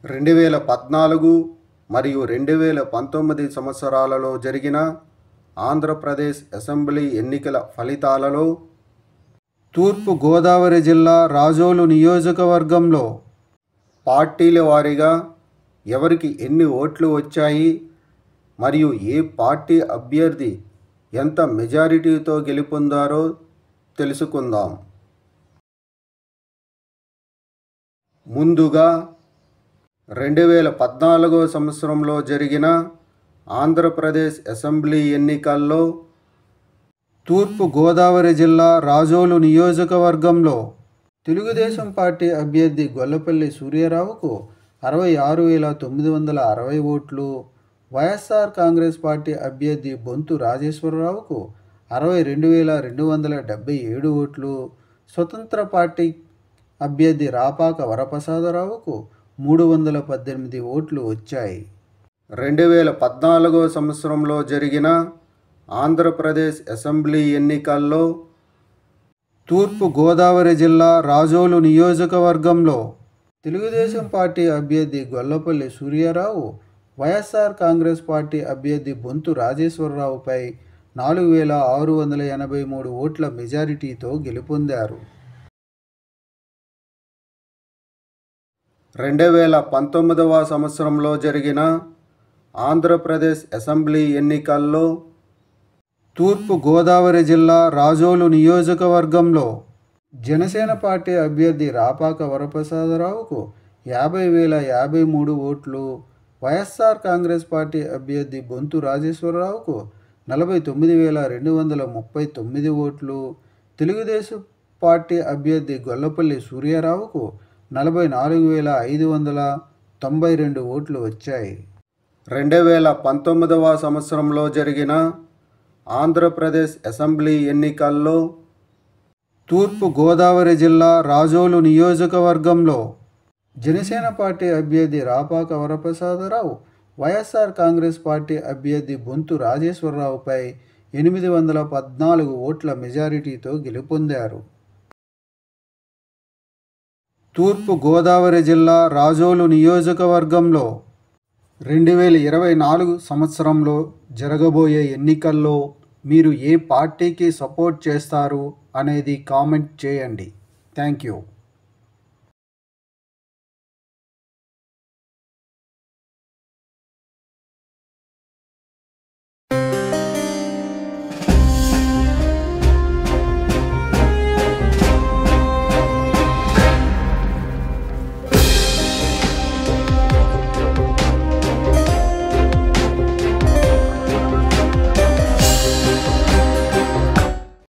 2014 మరియు 2019 సంవత్సరాలలో జరిగిన ఆంధ్రప్రదేశ్ అసెంబ్లీ ఎన్నికల ఫలితాలలో తూర్పు గోదావరి జిల్లా రాజోలు నియోజకవర్గంలో పార్టీల వారీగా ఎవరికి ఎన్ని ఓట్లు వచ్చాయి మరియు ఏ పార్టీ అభ్యర్థి ఎంత మెజారిటీతో గెలుపొందారో తెలుసుకుందాం. ముందుగా 2014 సంవత్సరంలో జరిగిన ఆంధ్రప్రదేశ్ అసెంబ్లీ ఎన్నికల్లో తూర్పు గోదావరి జిల్లా రాజోలు నియోజకవర్గంలో తెలుగుదేశం పార్టీ అభ్యర్థి గొల్లపల్లి సూర్యారావుకు 66,960 ఓట్లు, వైఎస్ఆర్ కాంగ్రెస్ పార్టీ అభ్యర్థి బొంతు రాజేశ్వరరావుకు 62,277 ఓట్లు, స్వతంత్ర పార్టీ అభ్యర్థి రాపాక వరప్రసాదరావుకు 318 ఓట్లు వచ్చాయి. 2014 సంవత్సరంలో జరిగిన ఆంధ్రప్రదేశ్ అసెంబ్లీ ఎన్నికల్లో తూర్పు గోదావరి జిల్లా రాజోలు నియోజకవర్గంలో తెలుగుదేశం పార్టీ అభ్యర్థి గొల్లపల్లి సూర్యారావు వైఎస్ఆర్ కాంగ్రెస్ పార్టీ అభ్యర్థి బొంతు రాజేశ్వరరావుపై 4,683 ఓట్ల మెజారిటీతో గెలుపొందారు. 2019 సంవత్సరంలో జరిగిన ఆంధ్రప్రదేశ్ అసెంబ్లీ ఎన్నికల్లో తూర్పు గోదావరి జిల్లా రాజోలు నియోజకవర్గంలో జనసేన పార్టీ అభ్యర్థి రాపాక వరప్రసాదరావుకు 50,053 ఓట్లు, వైఎస్ఆర్ కాంగ్రెస్ పార్టీ అభ్యర్థి బొంతు రాజేశ్వరరావుకు 49,239 ఓట్లు, తెలుగుదేశం పార్టీ అభ్యర్థి గొల్లపల్లి సూర్యారావుకు 44,592 ఓట్లు వచ్చాయి. 2019 సంవత్సరంలో జరిగిన ఆంధ్రప్రదేశ్ అసెంబ్లీ ఎన్నికల్లో తూర్పు గోదావరి జిల్లా రాజోలు నియోజకవర్గంలో జనసేన పార్టీ అభ్యర్థి రాపాక వరప్రసాదరావు వైఎస్ఆర్ కాంగ్రెస్ పార్టీ అభ్యర్థి బొంతు రాజేశ్వరరావుపై 814 ఓట్ల మెజారిటీతో గెలుపొందారు. తూర్పు గోదావరి జిల్లా రాజోలు నియోజకవర్గంలో 2024 సంవత్సరంలో జరగబోయే ఎన్నికల్లో మీరు ఏ పార్టీకి సపోర్ట్ చేస్తారు అనేది కామెంట్ చేయండి. Thank you.